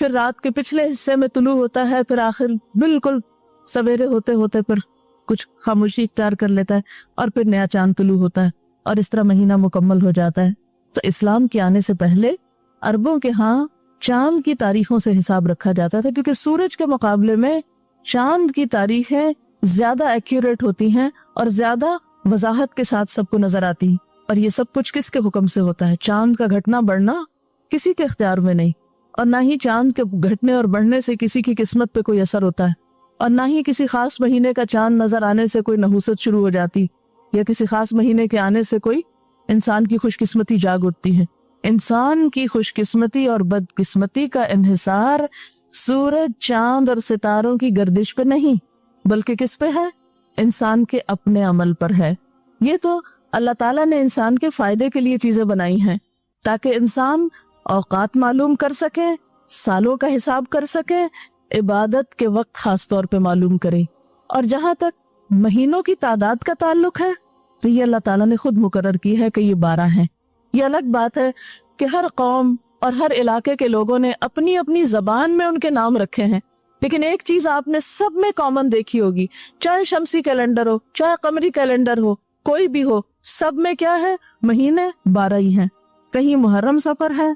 پھر رات کے پچھلے حصے میں طلوع ہوتا ہے، پھر آخر بالکل سویرے ہوتے ہوتے پھر کچھ خاموشی اختیار کر لیتا ہے اور پھر نیا چاند طلوع ہوتا ہے اور اس طرح مہینہ مکمل ہو جاتا ہے۔ تو اسلام کے آنے سے پہلے عربوں کے ہاں چاند کی تاریخوں سے حساب رکھا جاتا تھا، کیونکہ سورج کے مقابلے میں چاند کی تاریخیں زیادہ ایکوریٹ ہوتی ہیں اور زیادہ وضاحت کے ساتھ سب کو نظر آتی ہیں۔ اور یہ سب کچھ کس کے حکم سے ہوتا ہے؟ چاند کا گھٹنا بڑھنا کسی کے اختیار میں نہیں، اور نہ ہی چاند کے گھٹنے اور بڑھنے سے کسی کی قسمت پہ کوئی اثر ہوتا ہے، اور نہ ہی کسی خاص مہینے کا چاند نظر آنے سے کوئی نحوست شروع ہو جاتی، یا کسی خاص مہینے کے آنے سے کوئی انسان کی خوش قسمتی جاگ اٹھتی ہے۔ انسان کی خوش قسمتی اور بد قسمتی کا انحصار سورج، چاند اور ستاروں کی گردش پہ نہیں، بلکہ کس پہ ہے؟ انسان کے اپنے عمل پر ہے۔ یہ تو اللہ تعالیٰ نے انسان کے فائدے کے لیے چیزیں بنائی ہیں، تاکہ انسان اوقات معلوم کر سکے، سالوں کا حساب کر سکے، عبادت کے وقت خاص طور پہ معلوم کرے۔ اور جہاں تک مہینوں کی تعداد کا تعلق ہے تو یہ اللہ تعالیٰ نے خود مقرر کی ہے کہ یہ 12 ہیں۔ یہ الگ بات ہے کہ ہر قوم اور ہر علاقے کے لوگوں نے اپنی اپنی زبان میں ان کے نام رکھے ہیں، لیکن ایک چیز آپ نے سب میں کامن دیکھی ہوگی، چاہے شمسی کیلنڈر ہو، چاہے قمری کیلنڈر ہو، کوئی بھی ہو، سب میں کیا ہے؟ مہینے 12 ہی ہیں۔ کہیں محرم سفر ہے،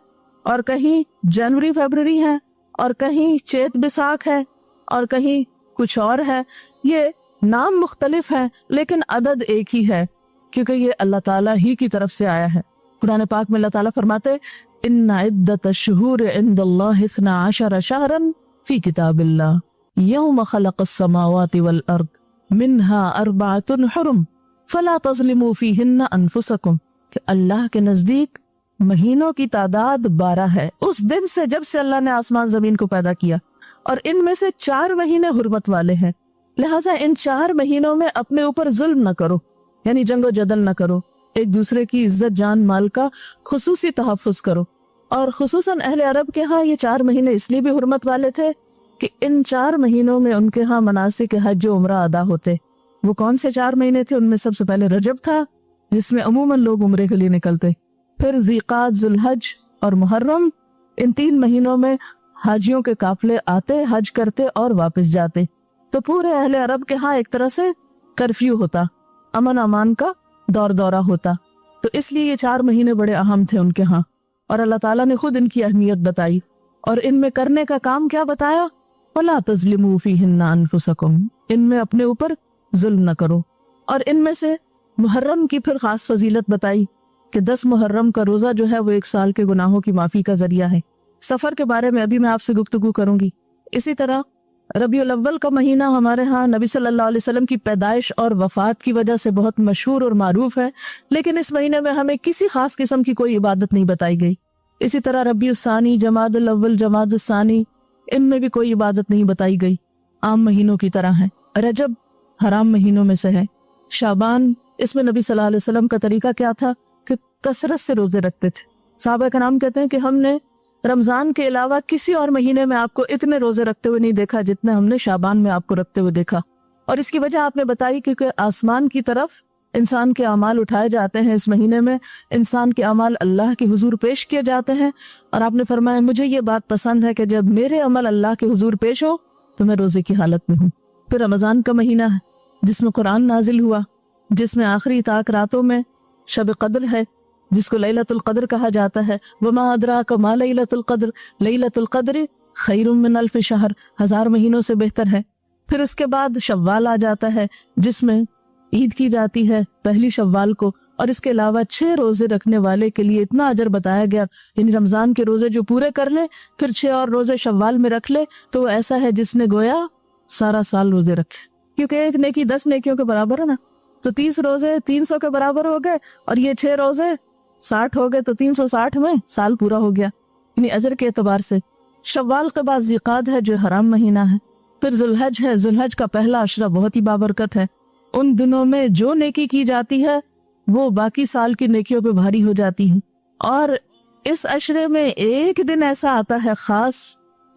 اور کہیں جنوری فیبرری ہے، اور کہیں چیت بساکھ ہے، اور کہیں کچھ اور ہے۔ یہ نام مختلف ہیں لیکن عدد ایک ہی ہے، کیونکہ یہ اللہ تعالیٰ ہی کی طرف سے آیا ہے۔ قرآن پاک میں اللہ تعالیٰ فرماتے ان عدت الشہور عند اللہ 12 شہرا فی کتاب اللہ یوم خلق السماوات والارض منها 4 حرم فلا تظلموا فیہن انفسکم، کہ اللہ کے نزدیک مہینوں کی تعداد 12 ہے اس دن سے جب سے اللہ نے آسمان زمین کو پیدا کیا، اور ان میں سے 4 مہینے حرمت والے ہیں، لہٰذا ان 4 مہینوں میں اپنے اوپر ظلم نہ کرو، یعنی جنگ و جدل نہ کرو، ایک دوسرے کی عزت جان مال کا خصوصی تحفظ کرو۔ اور خصوصاً اہل عرب کے ہاں یہ 4 مہینے اس لیے بھی حرمت والے تھے کہ ان 4 مہینوں میں ان کے ہاں مناسک حج و عمرہ ادا ہوتے۔ وہ کون سے 4 مہینے تھے؟ ان میں سب سے پہلے رجب تھا، جس میں عموماً لوگ عمرے کے لیے نکلتے، پھر ذیقعد، ذوالحج اور محرم۔ ان 3 مہینوں میں حاجیوں کے قافلے آتے، حج کرتے اور واپس جاتے۔ تو پورے اہل عرب کے ہاں ایک طرح سے کرفیو ہوتا، امن امان کا دور دورہ ہوتا۔ تو اس لیے یہ 4 مہینے بڑے اہم تھے ان کے ہاں، اور اللہ تعالیٰ نے خود ان کی اہمیت بتائی، اور ان میں کرنے کا کام کیا بتایا؟ وَلَا تَظْلِمُوا فِيهِنَّ أَنفُسَكُمْ، ان میں اپنے اوپر ظلم نہ کرو۔ اور ان میں سے محرم کی پھر خاص فضیلت بتائی کہ 10 محرم کا روزہ جو ہے وہ 1 سال کے گناہوں کی معافی کا ذریعہ ہے۔ سفر کے بارے میں ابھی میں آپ سے گفتگو کروں گی۔ اسی طرح ربیع الاول کا مہینہ ہمارے ہاں نبی صلی اللہ علیہ وسلم کی پیدائش اور وفات کی وجہ سے بہت مشہور اور معروف ہے، لیکن اس مہینے میں ہمیں کسی خاص قسم کی کوئی عبادت نہیں بتائی گئی۔ اسی طرح ربیع الثانی، جمادی الاول، جمادی الثانی، ان میں بھی کوئی عبادت نہیں بتائی گئی، عام مہینوں کی طرح ہیں۔ رجب حرام مہینوں میں سے ہے۔ شعبان، اس میں نبی صلی اللہ علیہ وسلم کا طریقہ کیا تھا کہ کثرت سے روزے رکھتے تھے۔ صحابہ کرام کہتے ہیں کہ ہم نے رمضان کے علاوہ کسی اور مہینے میں آپ کو اتنے روزے رکھتے ہوئے نہیں دیکھا جتنے ہم نے شعبان میں آپ کو رکھتے ہوئے دیکھا۔ اور اس کی وجہ آپ نے بتائی کیونکہ آسمان کی طرف انسان کے اعمال اٹھائے جاتے ہیں، اس مہینے میں انسان کے اعمال اللہ کے حضور پیش کیے جاتے ہیں، اور آپ نے فرمایا مجھے یہ بات پسند ہے کہ جب میرے عمل اللہ کے حضور پیش ہو تو میں روزے کی حالت میں ہوں۔ پھر رمضان کا مہینہ ہے جس میں قرآن نازل ہوا، جس میں آخری طاق راتوں میں شب قدر ہے، جس کو لیلۃ القدر کہا جاتا ہے۔ وما ادراک ما لیلۃ القدر، لیلۃ القدر خیر من 1000 شہر، 1000 مہینوں سے بہتر ہے۔ پھر اس کے بعد شوال آ جاتا ہے جس میں عید کی جاتی ہے پہلی شوال کو، اور اس کے علاوہ 6 روزے رکھنے والے کے لیے اتنا اجر بتایا گیا، یعنی رمضان کے روزے جو پورے کر لے پھر 6 اور روزے شوال میں رکھ لے تو وہ ایسا ہے جس نے گویا سارا سال روزے رکھے، کیونکہ ایک نیکی 10 نیکیوں کے برابر ہے نا۔ تو 30 روزے 300 کے برابر ہو گئے، اور یہ 6 روزے 60 ہو گئے، تو 360 میں سال پورا ہو گیا، یعنی اجر کے اعتبار سے۔ شوال کے بعد ذیقعد ہے جو حرام مہینہ ہے، پھر ذوالحج ہے۔ ذوالحج کا پہلا عشرہ بہت ہی بابرکت ہے، ان دنوں میں جو نیکی کی جاتی ہے وہ باقی سال کی نیکیوں پہ بھاری ہو جاتی ہے۔ اور اس عشرے میں ایک دن ایسا آتا ہے خاص،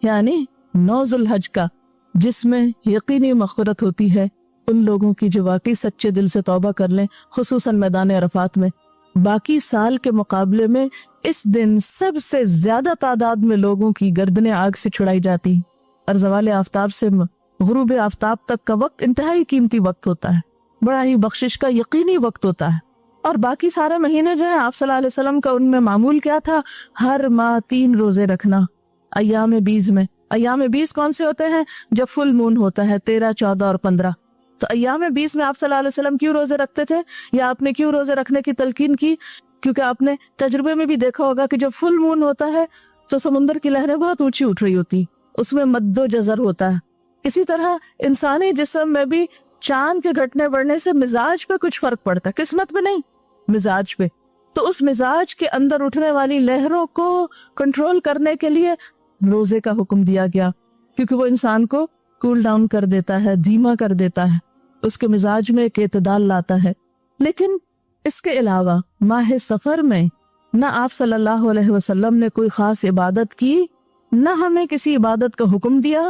یعنی 9 ذوالحج کا، جس میں یقینی مغفرت ہوتی ہے ان لوگوں کی جو واقعی سچے دل سے توبہ کر لیں، خصوصاً میدان عرفات میں۔ باقی سال کے مقابلے میں اس دن سب سے زیادہ تعداد میں لوگوں کی گردنیں آگ سے چھڑائی جاتی، اور زوال آفتاب سے غروب آفتاب تک کا وقت انتہائی قیمتی وقت ہوتا ہے، بڑا ہی بخشش کا یقینی وقت ہوتا ہے۔ اور باقی سارے مہینے جو ہیں آپ صلی اللہ علیہ وسلم کا ان میں معمول کیا تھا؟ ہر ماہ 3 روزے رکھنا ایام 20 میں۔ ایام 20 کون سے ہوتے ہیں؟ جب فل مون ہوتا ہے 13، 14 اور 15۔ تو ایام 20 میں آپ صلی اللہ علیہ وسلم کیوں روزے رکھتے تھے، یا آپ نے کیوں روزے رکھنے کی تلقین کی؟ کیونکہ آپ نے تجربے میں بھی دیکھا ہوگا کہ جب فل مون ہوتا ہے تو سمندر کی لہریں بہت اونچی اٹھ رہی ہوتی، اس میں مد و جزر ہوتا ہے۔ اسی طرح انسانی جسم میں بھی چاند کے گھٹنے بڑھنے سے مزاج پہ کچھ فرق پڑتا ہے، قسمت پہ نہیں، مزاج پہ۔ تو اس مزاج کے اندر اٹھنے والی لہروں کو کنٹرول کرنے کے لیے روزے کا حکم دیا گیا، کیونکہ وہ انسان کو کول ڈاؤن کر دیتا ہے، دھیما کر دیتا ہے، اس کے مزاج میں ایک اعتدال لاتا ہے۔ لیکن اس کے علاوہ ماہ سفر میں نہ آپ صلی اللہ علیہ وسلم نے کوئی خاص عبادت کی، نہ ہمیں کسی عبادت کا حکم دیا،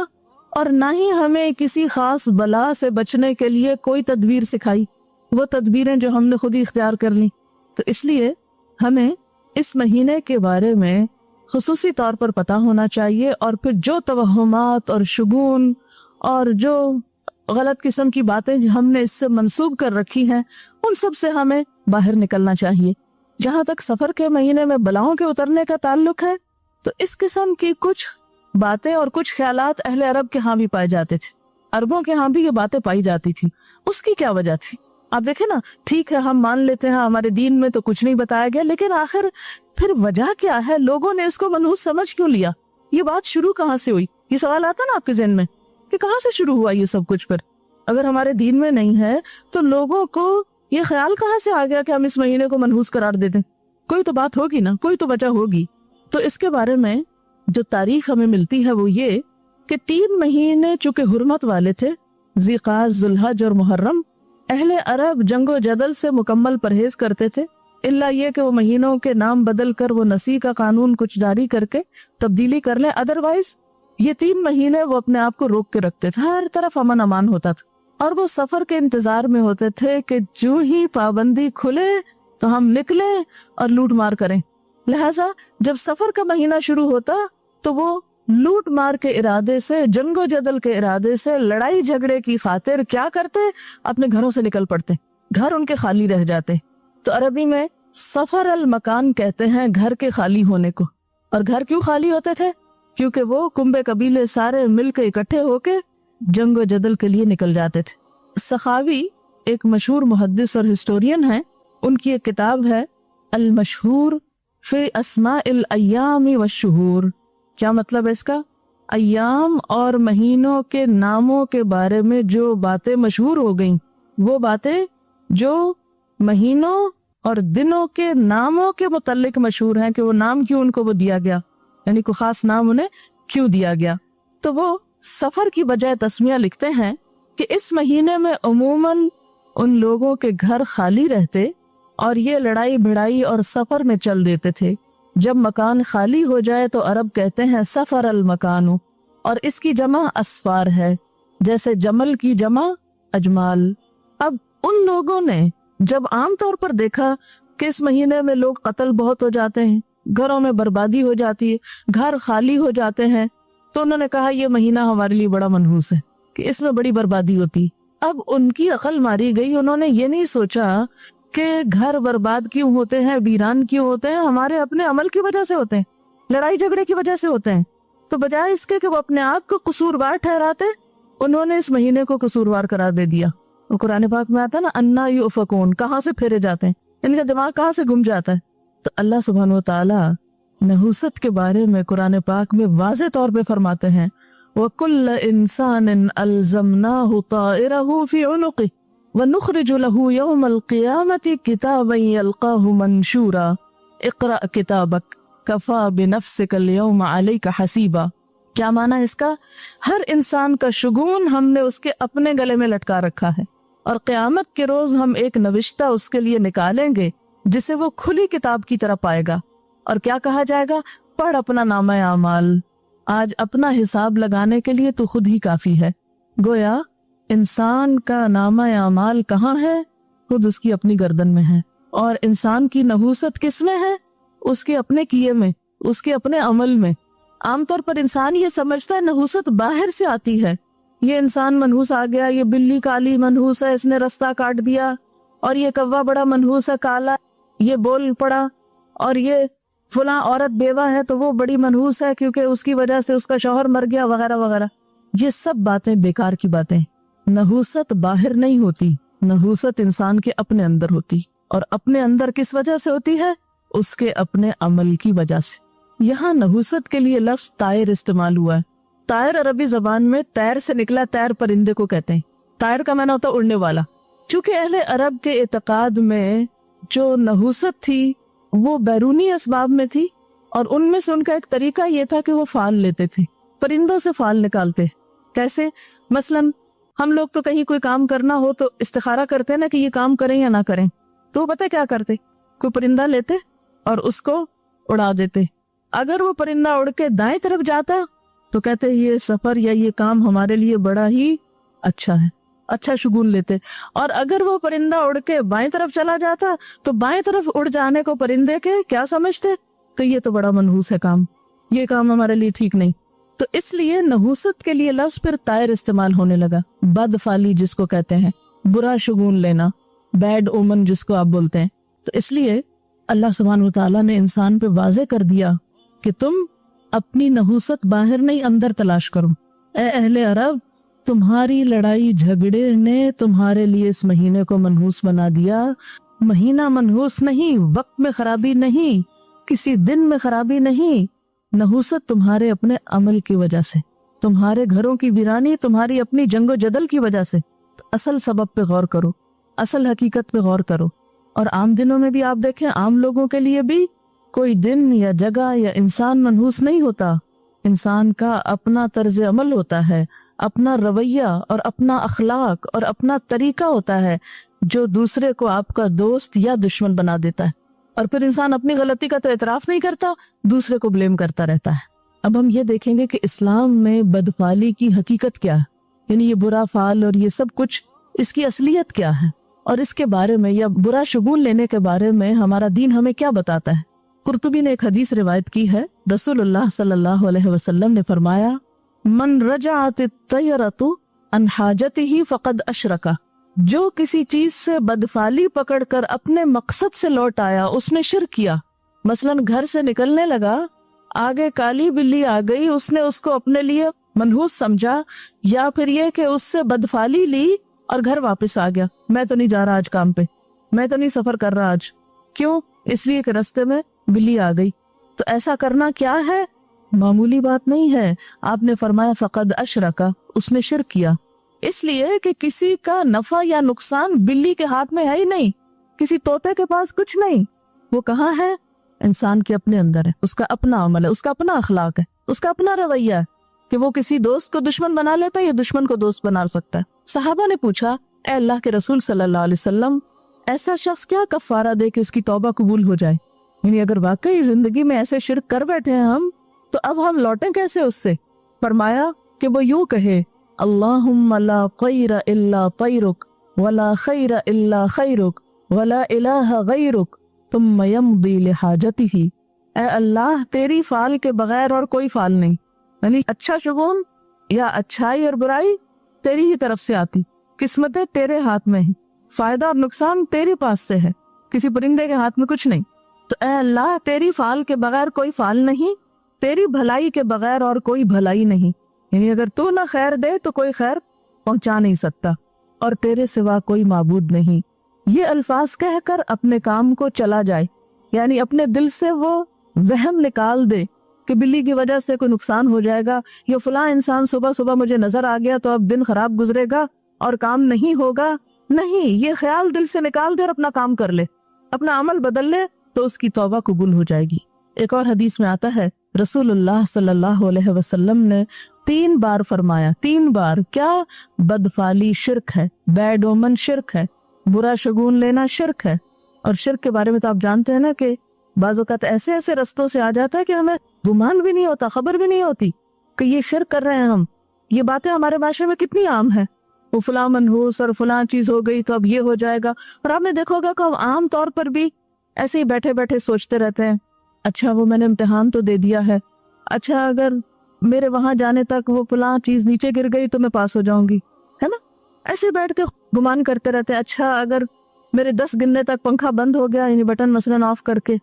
اور نہ ہی ہمیں کسی خاص بلا سے بچنے کے لیے کوئی تدبیر سکھائی، وہ تدبیریں جو ہم نے خود ہی اختیار کر لی۔ تو اس لیے ہمیں اس مہینے کے بارے میں خصوصی طور پر پتہ ہونا چاہیے، اور پھر جو توہمات اور شگون اور جو غلط قسم کی باتیں ہم نے اس سے منسوب کر رکھی ہیں، ان سب سے ہمیں باہر نکلنا چاہیے۔ جہاں تک سفر کے مہینے میں بلاؤں کے اترنے کا تعلق ہے، تو اس قسم کی کچھ باتیں اور کچھ خیالات اہل عرب کے ہاں بھی پائے جاتے تھے، عربوں کے ہاں بھی یہ باتیں پائی جاتی تھی۔ اس کی کیا وجہ تھی؟ آپ دیکھیں نا، ٹھیک ہے ہم مان لیتے ہیں ہمارے دین میں تو کچھ نہیں بتایا گیا، لیکن آخر پھر وجہ کیا ہے؟ لوگوں نے اس کو منحوس سمجھ کیوں لیا؟ یہ بات شروع کہاں سے ہوئی؟ یہ سوال آتا نا آپ کے ذہن میں کہ کہاں سے شروع ہوا یہ سب کچھ؟ پھر اگر ہمارے دین میں نہیں ہے تو لوگوں کو یہ خیال کہاں سے آ گیا کہ ہم اس مہینے کو منحوس قرار دیتے؟ کوئی تو بات ہوگی نا، کوئی تو وجہ ہوگی۔ تو اس کے بارے میں جو تاریخ ہمیں ملتی ہے وہ یہ کہ 3 مہینے چونکہ حرمت والے تھے، ذی قعدہ، ذوالحج اور محرم، اہل عرب جنگ و جدل سے مکمل پرہیز کرتے تھے، الا یہ کہ وہ مہینوں کے نام بدل کر وہ نسی کا قانون کچھ جاری کر کے تبدیلی کر لیں، ادروائز یہ 3 مہینے وہ اپنے آپ کو روک کے رکھتے تھے، ہر طرف امن امان ہوتا تھا، اور وہ سفر کے انتظار میں ہوتے تھے کہ جو ہی پابندی کھلے تو ہم نکلیں اور لوٹ مار کریں۔ لہٰذا جب سفر کا مہینہ شروع ہوتا تو وہ لوٹ مار کے ارادے سے، جنگ و جدل کے ارادے سے، لڑائی جھگڑے کی خاطر کیا کرتے؟ اپنے گھروں سے نکل پڑتے، گھر ان کے خالی رہ جاتے۔ تو عربی میں سفر المکان کہتے ہیں گھر کے خالی ہونے کو۔ اور گھر کیوں خالی ہوتے تھے؟ کیونکہ وہ کنبے قبیلے سارے مل کے اکٹھے ہو کے جنگ و جدل کے لیے نکل جاتے تھے۔ سخاوی ایک مشہور محدث اور ہسٹورین ہیں، ان کی ایک کتاب ہے المشہور فی اسماء الایام والشہور۔ کیا مطلب ہے اس کا؟ ایام اور مہینوں کے ناموں کے بارے میں جو باتیں مشہور ہو گئیں، وہ باتیں جو مہینوں اور دنوں کے ناموں کے متعلق مشہور ہیں کہ وہ نام کیوں ان کو وہ دیا گیا، یعنی کوئی خاص نام انہیں کیوں دیا گیا۔ تو وہ سفر کی بجائے تسمیہ لکھتے ہیں کہ اس مہینے میں عموماً ان لوگوں کے گھر خالی رہتے اور یہ لڑائی بھڑائی اور سفر میں چل دیتے تھے۔ جب مکان خالی ہو جائے تو عرب کہتے ہیں سفر المکان، اور اس کی جمع اسفار ہے، جیسے جمل کی جمع اجمال۔ اب ان لوگوں نے جب عام طور پر دیکھا کہ اس مہینے میں لوگ قتل بہت ہو جاتے ہیں، گھروں میں بربادی ہو جاتی ہے، گھر خالی ہو جاتے ہیں، تو انہوں نے کہا یہ مہینہ ہمارے لیے بڑا منحوس ہے کہ اس میں بڑی بربادی ہوتی۔ اب ان کی عقل ماری گئی، انہوں نے یہ نہیں سوچا کہ گھر برباد کیوں ہوتے ہیں، ویران کیوں ہوتے ہیں، ہمارے اپنے عمل کی وجہ سے ہوتے ہیں، لڑائی جھگڑے کی وجہ سے ہوتے ہیں۔ تو بجائے اس کے کہ وہ اپنے آپ کو قصوروار ٹھہراتے، انہوں نے اس مہینے کو قصوروار قرار دے دیا۔ وہ قرآن پاک میں آتا نا انا یؤفکون، کہاں سے پھیرے جاتے ہیں، ان کا دماغ کہاں سے گم جاتا ہے۔ تو اللہ سبحانہ و تعالیٰ نحوست کے بارے میں قرآن پاک میں واضح طور پہ فرماتے ہیں وَكُلَّ إِنسَانٍ أَلْزَمْنَاهُ طَائِرَهُ فِي عُنُقِهِ وَنُخْرِجُ لَهُ يَوْمَ الْقِيَامَةِ كِتَابًا يَلْقَاهُ مَنْشُورًا اقرأ كِتَابَكَ كَفَى بِنَفْسِكَ الْيَوْمَ عَلَيْكَ حَسِيبًا۔ کیا معنی اس کا؟ ہر انسان کا شگون ہم نے اس کے اپنے گلے میں لٹکا رکھا ہے، اور قیامت کے روز ہم ایک نوشتہ اس کے لیے نکالیں گے جسے وہ کھلی کتاب کی طرح پائے گا، اور کیا کہا جائے گا؟ پڑھ اپنا نامہ اعمال، آج اپنا حساب لگانے کے لیے تو خود ہی کافی ہے۔ گویا انسان کا نامہ اعمال کہاں ہے؟ خود اس کی اپنی گردن میں ہے، اور انسان کی نحوست کس میں ہے؟ اس کے اپنے کیے میں، اس کے اپنے عمل میں۔ عام طور پر انسان یہ سمجھتا ہے نحوست باہر سے آتی ہے، یہ انسان منحوس آ گیا، یہ بلی کالی منحوس ہے، اس نے رستہ کاٹ دیا، اور یہ کوا بڑا منحوس ہے کالا، یہ بول پڑا، اور یہ فلاں عورت بیوہ ہے تو وہ بڑی منحوس ہے کیونکہ اس کی وجہ سے اس کا شوہر مر گیا وغیرہ وغیرہ۔ یہ سب باتیں بیکار کی باتیں۔ نحوست باہر نہیں ہوتی، نحوست انسان کے اپنے اندر ہوتی، اور اپنے اندر کس وجہ سے ہوتی ہے؟ اس کے اپنے عمل کی وجہ سے۔ یہاں نحوست کے لیے لفظ طائر استعمال ہوا ہے۔ طائر عربی زبان میں طیر سے نکلا، طیر پرندے کو کہتے ہیں۔ طائر کا معنی ہوتا ہے اڑنے والا۔ چونکہ اہل عرب کے اعتقاد میں جو نحوست تھی وہ بیرونی اسباب میں تھی، اور ان میں سے ان کا ایک طریقہ یہ تھا کہ وہ فال لیتے تھے، پرندوں سے فال نکالتے۔ کیسے؟ مثلاً ہم لوگ تو کہیں کوئی کام کرنا ہو تو استخارہ کرتے ہیں نا کہ یہ کام کریں یا نہ کریں، تو وہ پتہ کیا کرتے؟ کوئی پرندہ لیتے اور اس کو اڑا دیتے۔ اگر وہ پرندہ اڑ کے دائیں طرف جاتا تو کہتے یہ سفر یا یہ کام ہمارے لیے بڑا ہی اچھا ہے، اچھا شگون لیتے۔ اور اگر وہ پرندہ اڑ کے بائیں طرف چلا جاتا تو بائیں طرف اڑ جانے کو پرندے کے کیا سمجھتے کہ یہ تو بڑا منحوس ہے کام، یہ کام ہمارے لیے ٹھیک نہیں۔ تو اس لیے نحوست کے لیے لفظ پھر طائر استعمال ہونے لگا۔ بد فالی جس کو کہتے ہیں، برا شگون لینا، بیڈ اومن جس کو آپ بولتے ہیں۔ تو اس لیے اللہ سبحانہ وتعالیٰ نے انسان پہ واضح کر دیا کہ تم اپنی نحوست باہر نہیں اندر تلاش کرو۔ اے اہل عرب، تمہاری لڑائی جھگڑے نے تمہارے لیے اس مہینے کو منحوس بنا دیا۔ مہینہ منحوس نہیں، وقت میں خرابی نہیں، کسی دن میں خرابی نہیں، نحوست تمہارے اپنے عمل کی وجہ سے، تمہارے گھروں کی ویرانی تمہاری اپنی جنگ و جدل کی وجہ سے۔ تو اصل سبب پہ غور کرو، اصل حقیقت پہ غور کرو۔ اور عام دنوں میں بھی آپ دیکھیں، عام لوگوں کے لیے بھی کوئی دن یا جگہ یا انسان منحوس نہیں ہوتا۔ انسان کا اپنا طرز عمل ہوتا ہے، اپنا رویہ اور اپنا اخلاق اور اپنا طریقہ ہوتا ہے جو دوسرے کو آپ کا دوست یا دشمن بنا دیتا ہے۔ اور پھر انسان اپنی غلطی کا تو اعتراف نہیں کرتا، دوسرے کو بلیم کرتا رہتا ہے۔ اب ہم یہ دیکھیں گے کہ اسلام میں بدفعلی کی حقیقت کیا ہے، یعنی یہ برا فعل اور یہ سب کچھ، اس کی اصلیت کیا ہے، اور اس کے بارے میں یا برا شگون لینے کے بارے میں ہمارا دین ہمیں کیا بتاتا ہے۔ قرطبی نے ایک حدیث روایت کی ہے، رسول اللہ صلی اللہ علیہ وسلم نے فرمایا، من رجعت الطیرۃ عن حاجتہ فقد اشرک، جو کسی چیز سے بدفعلی پکڑ کر اپنے مقصد سے لوٹ آیا اس نے شرک کیا۔ مثلا گھر سے نکلنے لگا، آگے کالی بلی آ گئی، اس نے اس کو اپنے لیے منحوس سمجھا، یا پھر یہ کہ اس سے بدفعلی لی اور گھر واپس آ گیا، میں تو نہیں جا رہا آج کام پہ، میں تو نہیں سفر کر رہا آج۔ کیوں؟ اس لیے کہ رستے میں بلی آ گئی۔ تو ایسا کرنا کیا ہے؟ معمولی بات نہیں ہے۔ آپ نے فرمایا فقد اشرکا، اس نے شرک کیا، اس لیے کہ کسی کا نفع یا نقصان بلی کے ہاتھ میں ہے ہی نہیں، کسی طوطے کے پاس کچھ نہیں، وہ کہاں ہے؟ انسان کے اپنے اندر ہے، اس کا اپنا عمل ہے، اس کا اپنا اخلاق ہے، اس کا اپنا رویہ ہے کہ وہ کسی دوست کو دشمن بنا لیتا ہے یا دشمن کو دوست بنا سکتا ہے۔ صحابہ نے پوچھا، اے اللہ کے رسول صلی اللہ علیہ وسلم، ایسا شخص کیا کفارہ دے کہ اس کی توبہ قبول ہو جائے؟ یعنی اگر واقعی زندگی میں ایسے شرک کر بیٹھے ہیں ہم، تو اب ہم لوٹیں کیسے اس سے؟ فرمایا کہ وہ یوں کہے، اللہم لا خیر الا خیرک ولا خیر الا خیرک ولا الہ غیرک ثم یمضی لحاجتہ۔ اے اللہ، تیری فعل کے بغیر اور کوئی فعل نہیں، یعنی اچھا شگون یا اچھائی اور برائی تیری ہی طرف سے آتی، قسمتیں تیرے ہاتھ میں ہیں، فائدہ اور نقصان تیرے پاس سے ہے، کسی پرندے کے ہاتھ میں کچھ نہیں۔ تو اے اللہ، تیری فعل کے بغیر کوئی فعل نہیں، تیری بھلائی کے بغیر اور کوئی بھلائی نہیں، یعنی اگر تو نہ خیر دے تو کوئی خیر پہنچا نہیں سکتا، اور تیرے سوا کوئی معبود نہیں۔ یہ الفاظ کہہ کر اپنے کام کو چلا جائے، یعنی اپنے دل سے وہ وہم نکال دے کہ بلی کی وجہ سے کوئی نقصان ہو جائے گا، یا فلاں انسان صبح صبح مجھے نظر آ گیا تو اب دن خراب گزرے گا اور کام نہیں ہوگا۔ نہیں، یہ خیال دل سے نکال دے اور اپنا کام کر لے، اپنا عمل بدل لے تو اس کی توبہ قبول ہو جائے گی۔ ایک اور حدیث میں آتا ہے، رسول اللہ صلی اللہ علیہ وسلم نے 3 بار فرمایا، 3 بار، کیا؟ بدفعلی شرک ہے، بیڈ اومن شرک ہے، برا شگون لینا شرک ہے۔ اور شرک کے بارے میں تو آپ جانتے ہیں نا کہ بعض اوقات ایسے ایسے رستوں سے آ جاتا ہے کہ ہمیں گمان بھی نہیں ہوتا، خبر بھی نہیں ہوتی کہ یہ شرک کر رہے ہیں ہم۔ یہ باتیں ہمارے معاشرے میں کتنی عام ہیں، وہ فلاں منحوس اور فلاں چیز ہو گئی تو اب یہ ہو جائے گا. اور آپ نے دیکھا ہوگا کہ ہم عام طور پر بھی ایسے ہی بیٹھے بیٹھے سوچتے رہتے ہیں, اچھا وہ میں نے امتحان تو دے دیا ہے, اچھا اگر میرے وہاں جانے تک وہ فلاں چیز نیچے گر گئی تو میں پاس ہو جاؤں گی, ہے نا. ایسے بیٹھ کے گمان کرتے رہتے ہیں, اچھا اگر میرے 10 گننے تک پنکھا بند ہو گیا, یعنی بٹن مثلاً آف کر کے,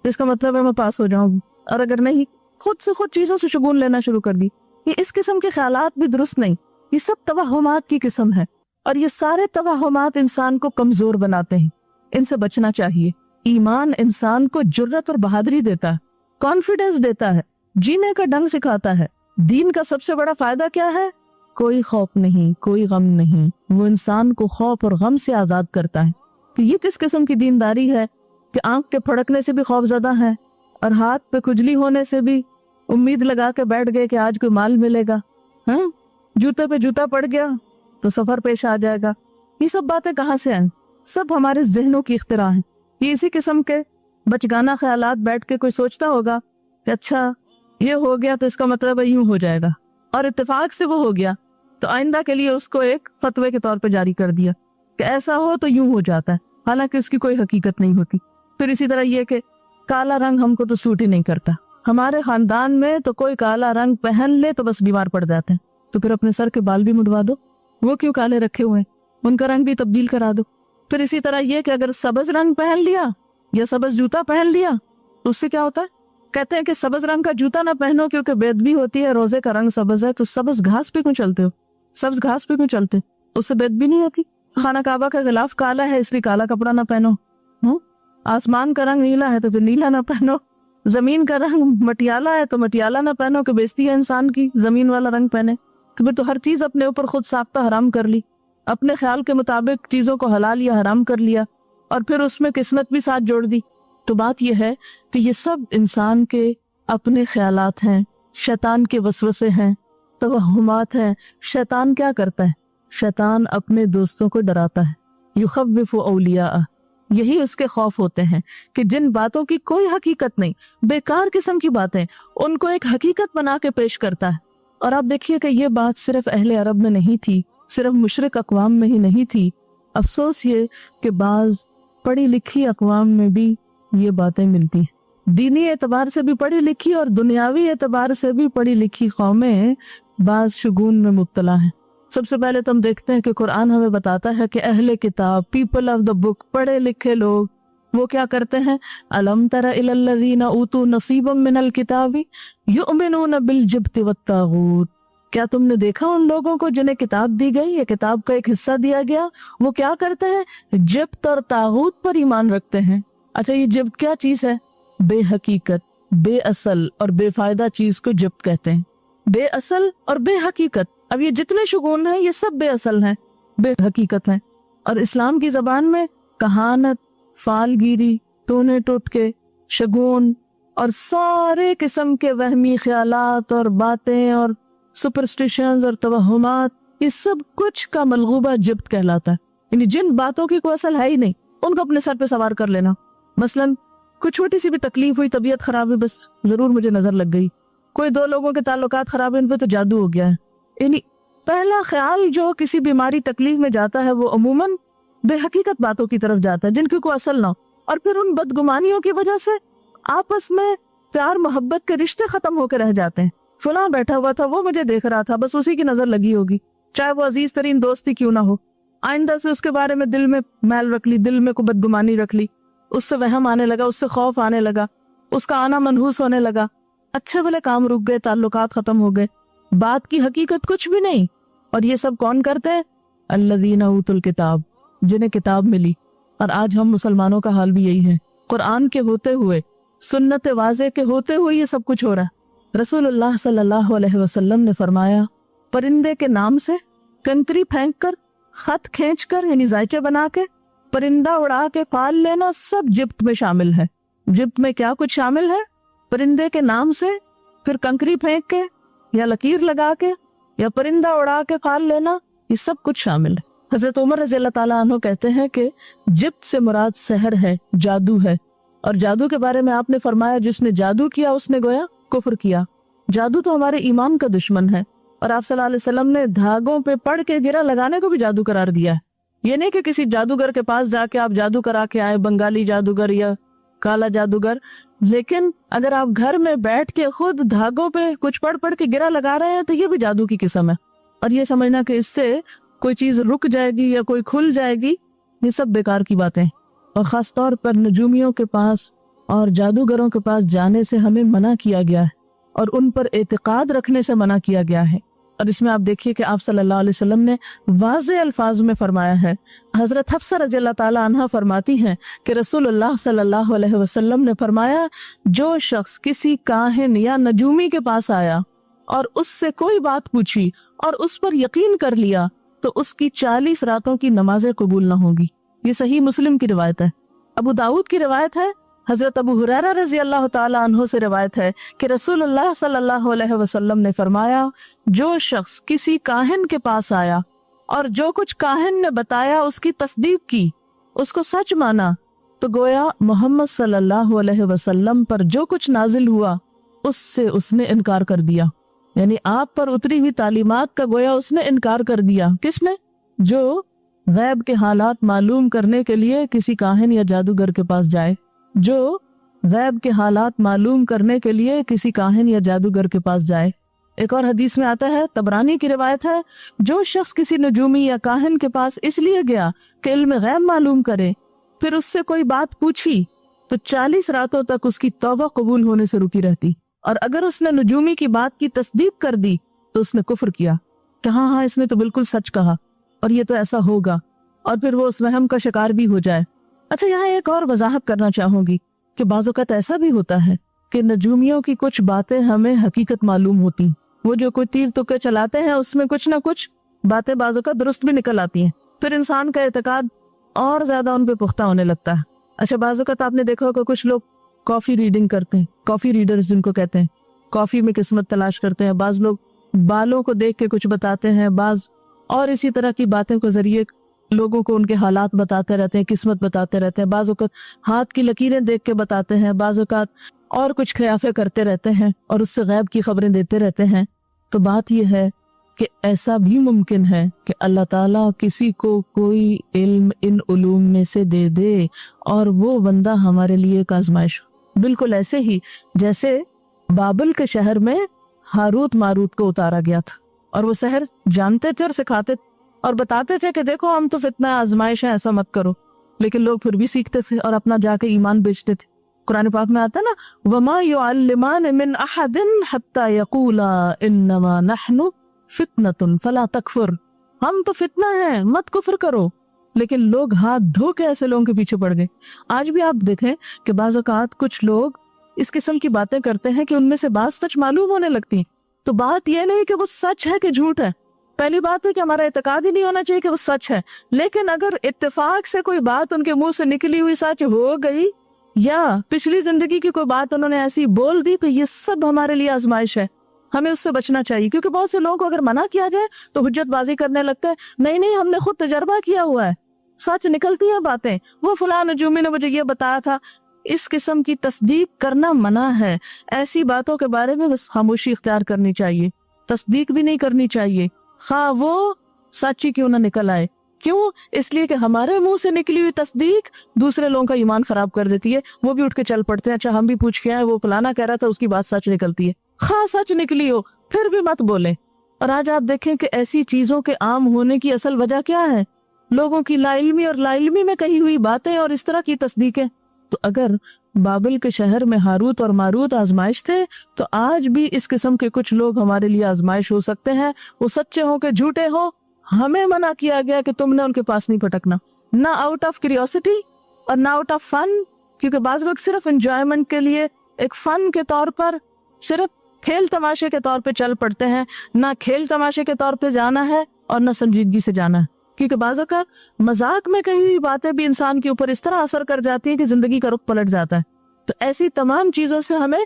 اس کا مطلب ہے میں پاس ہو جاؤں گی. اور اگر نہیں, خود سے خود چیزوں سے شگون لینا شروع کر دی. یہ اس قسم کے خیالات بھی درست نہیں, یہ سب توہمات کی قسم ہے, اور یہ سارے توہمات انسان کو کمزور بناتے ہیں. ان سے بچنا چاہیے. ایمان انسان کو جرت اور بہادری دیتا ہے, کانفیڈنس دیتا ہے, جینے کا ڈھنگ سکھاتا ہے. دین کا سب سے بڑا فائدہ کیا ہے؟ کوئی خوف نہیں, کوئی غم نہیں. وہ انسان کو خوف اور غم سے آزاد کرتا ہے. کہ یہ کس قسم کی دینداری ہے کہ آنکھ کے پھڑکنے سے بھی خوف زدہ ہے, اور ہاتھ پہ کھجلی ہونے سے بھی امید لگا کے بیٹھ گئے کہ آج کوئی مال ملے گا, ہاں جوتے پہ جوتا پڑ گیا تو سفر پیش آ جائے گا. یہ سب باتیں کہاں سے آئیں؟ سب ہمارے ذہنوں کی اختراع ہیں. یہ اسی قسم کے بچگانہ خیالات بیٹھ کے کوئی سوچتا ہوگا کہ اچھا یہ ہو گیا تو اس کا مطلب ہے یوں ہو جائے گا, اور اتفاق سے وہ ہو گیا تو آئندہ کے لیے اس کو ایک فتوے کے طور پہ جاری کر دیا کہ ایسا ہو تو یوں ہو جاتا ہے, حالانکہ اس کی کوئی حقیقت نہیں ہوتی. پھر اسی طرح یہ کہ کالا رنگ ہم کو تو سوٹ ہی نہیں کرتا. ہمارے خاندان میں تو کوئی کالا رنگ پہن لے تو بس بیمار پڑ جاتے ہیں, تو پھر اپنے سر کے بال بھی مڈوا دو, وہ کیوں کالے رکھے ہوئے ہیں, ان کا رنگ بھی تبدیل کرا دو. پھر اسی طرح یہ کہ اگر سبز رنگ پہن لیا یا سبز جوتا پہن لیا تو اس سے کیا ہوتا ہے؟ کہتے ہیں کہ سبز رنگ کا جوتا نہ پہنو کیونکہ بے ادبی ہوتی ہے, روزے کا رنگ سبز ہے تو سبز گھاس پہ کیوں چلتے ہو, سبز گھاس پہ کیوں چلتے, اس سے بے ادبی نہیں ہوتی. خانہ کعبہ کا غلاف کالا ہے اس لیے کالا کپڑا نہ پہنو, آسمان کا رنگ نیلا ہے تو پھر نیلا نہ پہنو, زمین کا رنگ مٹیالہ ہے تو مٹیالہ نہ پہنو کہ بےزتی ہے انسان کی زمین والا رنگ پہنے. تو پھر تو ہر چیز اپنے اوپر خود ساختہ حرام کر لی, اپنے خیال کے مطابق چیزوں کو حلال یا حرام کر لیا, اور پھر اس میں قسمت بھی ساتھ جوڑ دی. تو بات یہ ہے کہ یہ سب انسان کے اپنے خیالات ہیں, شیطان کے وسوسے ہیں, توہمات ہیں. شیطان کیا کرتا ہے؟ شیطان اپنے دوستوں کو ڈراتا ہے. یخوف اولیاء, یہی اس کے خوف ہوتے ہیں کہ جن باتوں کی کوئی حقیقت نہیں, بیکار قسم کی باتیں, ان کو ایک حقیقت بنا کے پیش کرتا ہے. اور آپ دیکھیے کہ یہ بات صرف اہل عرب میں نہیں تھی, صرف مشرک اقوام میں ہی نہیں تھی. افسوس یہ کہ بعض پڑھی لکھی اقوام میں بھی یہ باتیں ملتی ہیں. دینی اعتبار سے بھی پڑھی لکھی اور دنیاوی اعتبار سے بھی پڑھی لکھی قومیں بعض شگون میں مبتلا ہیں. سب سے پہلے تو ہم دیکھتے ہیں کہ قرآن ہمیں بتاتا ہے کہ اہل کتاب, پیپل آف دا بک, پڑھے لکھے لوگ, وہ کیا کرتے ہیں؟ الم تر الی الذین اوتوا نصیبا من الکتاب یؤمنون بالجبت والطاغوت, کیا تم نے دیکھا ان لوگوں کو جنہیں کتاب دی گئی, یہ کتاب کا ایک حصہ دیا گیا, وہ کیا کرتے ہیں؟ جبت اور طاغوت پر ایمان رکھتے ہیں. اچھا یہ جبت کیا چیز ہے؟ بے حقیقت, بے اصل اور بے فائدہ چیز کو جبت کہتے ہیں. بے اصل اور بے حقیقت, اب یہ جتنے شگون ہیں یہ سب بے اصل ہیں, بے حقیقت ہیں. اور اسلام کی زبان میں کہانت, فال گیری, ٹونے ٹوٹکے, شگون اور سارے قسم کے وہمی خیالات اور باتیں اور سپرسٹیشنز اور توہمات, یہ سب کچھ کا ملغوبہ جبت کہلاتا ہے. یعنی جن باتوں کی کوئی اصل ہے ہی نہیں ان کو اپنے سر پہ سوار کر لینا. مثلاً کوئی چھوٹی سی بھی تکلیف ہوئی, طبیعت خراب ہوئی, بس ضرور مجھے نظر لگ گئی. کوئی دو لوگوں کے تعلقات خراب ہوئے, ان پہ تو جادو ہو گیا ہے. یعنی پہلا خیال جو کسی بیماری تکلیف میں جاتا ہے وہ عموماً بے حقیقت باتوں کی طرف جاتا ہے جن کی کوئی اصل نہ ہو, اور پھر ان بدگمانیوں کی وجہ سے آپس میں پیار محبت کے رشتے ختم ہو کے رہ جاتے ہیں. فلاں بیٹھا ہوا تھا, وہ مجھے دیکھ رہا تھا, بس اسی کی نظر لگی ہوگی, چاہے وہ عزیز ترین دوستی کیوں نہ ہو. آئندہ سے اس کے بارے میں دل میں میل رکھ لی, دل میں کوئی بدگمانی رکھ لی, اس سے وہم آنے لگا, اس سے خوف آنے لگا, اس کا آنا منحوس ہونے لگا. اچھے بھلے کام رک گئے, تعلقات ختم ہو گئے, بات کی حقیقت کچھ بھی نہیں. اور یہ سب کون کرتے ہیں؟ الذین اوتوا الکتاب, جنہیں کتاب ملی. اور آج ہم مسلمانوں کا حال بھی یہی ہے. قرآن کے ہوتے ہوئے, سنت واضح کے ہوتے ہوئے یہ سب کچھ ہو رہا ہے. رسول اللہ صلی اللہ علیہ وسلم نے فرمایا, پرندے کے نام سے کنکری پھینک کر, خط کھینچ کر یعنی زائچے بنا کے, پرندہ اڑا کے پال لینا سب جبت میں شامل ہے. جبت میں کیا کچھ شامل ہے؟ پرندے کے نام سے, پھر کنکری پھینک کے یا لکیر لگا کے یا پرندہ اڑا کے پال لینا, یہ سب کچھ شامل ہے. حضرت عمر رضی اللہ تعالیٰ عنہ کہتے ہیں کہ جبت سے مراد سحر ہے, جادو ہے. اور جادو کے بارے میں آپ نے فرمایا جس نے جادو کیا اس نے گویا کفر کیا. جادو تو ہمارے ایمان کا دشمن ہے, اور آپ صلی اللہ علیہ وسلم نے دھاگوں پہ پڑھ کے گرہ لگانے کو بھی جادو قرار دیا ہے. یہ نہیں کہ کسی جادوگر کے پاس جا کے آپ جادو کرا کے آئے، بنگالی جادوگر یا کالا جادوگر، لیکن اگر آپ گھر میں بیٹھ کے خود دھاگوں پہ کچھ پڑھ کے گرہ لگا رہے ہیں تو یہ بھی جادو کی قسم ہے. اور یہ سمجھنا کہ اس سے کوئی چیز رک جائے گی یا کوئی کھل جائے گی، یہ سب بیکار کی باتیں. اور خاص طور پر نجومیوں کے پاس اور جادوگروں کے پاس جانے سے ہمیں منع کیا گیا ہے اور ان پر اعتقاد رکھنے سے منع کیا گیا ہے. اور اس میں آپ دیکھیے کہ آپ صلی اللہ علیہ وسلم نے واضح الفاظ میں فرمایا ہے. حضرت حفصہ رضی اللہ تعالی عنہ فرماتی ہیں کہ رسول اللہ صلی اللہ علیہ وسلم نے فرمایا، جو شخص کسی کاہن یا نجومی کے پاس آیا اور اس سے کوئی بات پوچھی اور اس پر یقین کر لیا تو اس کی 40 راتوں کی نمازیں قبول نہ ہوں گی. یہ صحیح مسلم کی روایت ہے. ابو داؤد کی روایت ہے، حضرت ابو ہریرہ رضی اللہ تعالی عنہ سے روایت ہے کہ رسول اللہ صلی اللہ علیہ وسلم نے فرمایا، جو شخص کسی کاہن کے پاس آیا اور جو کچھ کاہن نے بتایا اس کی تصدیق کی، اس کو سچ مانا، تو گویا محمد صلی اللہ علیہ وسلم پر جو کچھ نازل ہوا اس سے اس نے انکار کر دیا. یعنی آپ پر اتری ہوئی تعلیمات کا گویا اس نے انکار کر دیا. کس نے؟ جو غیب کے حالات معلوم کرنے کے لیے کسی کاہن یا جادوگر کے پاس جائے، جو غیب کے حالات معلوم کرنے کے لیے کسی کاہن یا جادوگر کے پاس جائے. ایک اور حدیث میں آتا ہے، طبرانی کی روایت ہے، جو شخص کسی نجومی یا کاہن کے پاس اس لیے گیا کہ علم غیب معلوم کرے، پھر اس سے کوئی بات پوچھی تو 40 راتوں تک اس کی توبہ قبول ہونے سے رکی رہتی، اور اگر اس نے نجومی کی بات کی تصدیق کر دی تو اس نے کفر کیا کہ ہاں اس نے تو بالکل سچ کہا اور یہ تو ایسا ہوگا، اور پھر وہ اس وہم کا شکار بھی ہو جائے. اچھا، یہاں ایک اور وضاحت کرنا چاہوں گی کہ بعض اوقات ایسا بھی ہوتا ہے کہ نجومیوں کی کچھ باتیں ہمیں حقیقت معلوم ہوتی. وہ جو کوئی تیر تکے چلاتے ہیں اس میں کچھ نہ کچھ باتیں بعض اوقات درست بھی نکل آتی ہیں، پھر انسان کا اعتقاد اور زیادہ ان پہ پختہ ہونے لگتا ہے. اچھا، بعض اوقات آپ نے دیکھا ہوگا کچھ لوگ کافی ریڈنگ کرتے ہیں، کافی ریڈرز جن کو کہتے ہیں، کافی میں قسمت تلاش کرتے ہیں. بعض لوگ بالوں کو دیکھ کے کچھ بتاتے ہیں، بعض اور اسی طرح کی باتوں کے ذریعے لوگوں کو ان کے حالات بتاتے رہتے ہیں، قسمت بتاتے رہتے ہیں. بعض اوقات ہاتھ کی لکیریں دیکھ کے بتاتے ہیں، بعض اوقات اور کچھ خیافے کرتے رہتے ہیں اور اس سے غیب کی خبریں دیتے رہتے ہیں. تو بات یہ ہے کہ ایسا بھی ممکن ہے کہ اللہ تعالیٰ کسی کو کوئی علم ان علوم میں سے دے دے اور وہ بندہ ہمارے لیے ایک آزمائش ہو. بالکل ایسے ہی جیسے بابل کے شہر میں ہاروت ماروت کو اتارا گیا تھا، اور وہ سحر جانتے تھے اور سکھاتے تھے اور بتاتے تھے کہ دیکھو ہم تو فتنہ آزمائش ہے، ایسا مت کرو، لیکن لوگ پھر بھی سیکھتے تھے اور اپنا جا کے ایمان بیچتے تھے. قرآن پاک میں آتا ہے نا، وَمَا يُعَلِّمَانِ مِنْ أَحَدٍ حَتَّى يَقُولَا إِنَّمَا نَحْنُ فِتْنَةٌ فَلَا تَكْفُرْ. ہم تو فتنہ ہیں، مت کفر کرو. لیکن لوگ ہاتھ دھو کے ایسے لوگوں کے پیچھے پڑ گئے. آج بھی آپ دیکھیں کہ بعض اوقات کچھ لوگ اس قسم کی باتیں کرتے ہیں کہ ان میں سے بعض سچ معلوم ہونے لگتی ہیں. تو بات یہ نہیں کہ وہ سچ ہے کہ جھوٹ ہے، پہلی بات ہے کہ ہمارا اعتقاد ہی نہیں ہونا چاہیے کہ وہ سچ ہے. لیکن اگر اتفاق سے کوئی بات ان کے منہ سے نکلی ہوئی سچ ہو گئی یا پچھلی زندگی کی کوئی بات انہوں نے ایسی بول دی، تو یہ سب ہمارے لیے آزمائش ہے، ہمیں اس سے بچنا چاہیے. کیونکہ بہت سے لوگوں کو اگر منع کیا گیا تو حجت بازی کرنے لگتا ہے، نہیں ہم نے خود تجربہ کیا ہوا ہے، سچ نکلتی ہیں باتیں، وہ فلاں نجومی نے مجھے یہ بتایا تھا. اس قسم کی تصدیق کرنا منع ہے. ایسی باتوں کے بارے میں بس خاموشی اختیار کرنی چاہیے، تصدیق بھی نہیں کرنی چاہیے، خواہ وہ سچی کیوں نہ نکل آئے. کیوں؟ اس لیے کہ ہمارے منہ سے نکلی ہوئی تصدیق دوسرے لوگوں کا ایمان خراب کر دیتی ہے، وہ بھی اٹھ کے چل پڑتے ہیں، اچھا ہم بھی پوچھ کے آئے، وہ فلانا کہہ رہا تھا، اس کی بات سچ نکلتی ہے. خواہ سچ نکلی ہو پھر بھی مت بولیں. اور آج آپ دیکھیں کہ ایسی چیزوں کے عام ہونے کی اصل وجہ کیا ہے؟ لوگوں کی لا علمی اور لا علمی میں کہی ہوئی باتیں اور اس طرح کی تصدیقیں. تو اگر بابل کے شہر میں ہاروت اور ماروت آزمائش تھے تو آج بھی اس قسم کے کچھ لوگ ہمارے لیے آزمائش ہو سکتے ہیں، وہ سچے ہوں کہ جھوٹے ہوں. ہمیں منع کیا گیا کہ تم نے ان کے پاس نہیں پھٹکنا، نہ آؤٹ آف کیوریوسٹی اور نہ آؤٹ آف فن، کیونکہ بعض لوگ صرف انجوائمنٹ کے لیے ایک فن کے طور پر، صرف کھیل تماشے کے طور پہ چل پڑتے ہیں. نہ کھیل تماشے کے طور پہ جانا ہے اور نہ سنجیدگی سے جانا ہے، کیونکہ بعض اوقات مذاق میں کہی ہوئی باتیں بھی انسان کے اوپر اس طرح اثر کر جاتی ہیں کہ زندگی کا رخ پلٹ جاتا ہے. تو ایسی تمام چیزوں سے ہمیں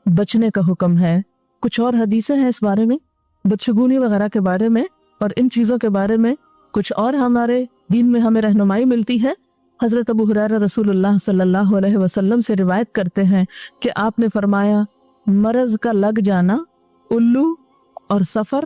بچنے کا حکم ہے. کچھ اور حدیثیں ہیں اس بارے میں، بدشگونی وغیرہ کے بارے میں، اور ان چیزوں کے بارے میں کچھ اور ہمارے دین میں ہمیں رہنمائی ملتی ہے. حضرت ابو ہریرہ رسول اللہ صلی اللہ علیہ وسلم سے روایت کرتے ہیں کہ آپ نے فرمایا، مرض کا لگ جانا، الو اور سفر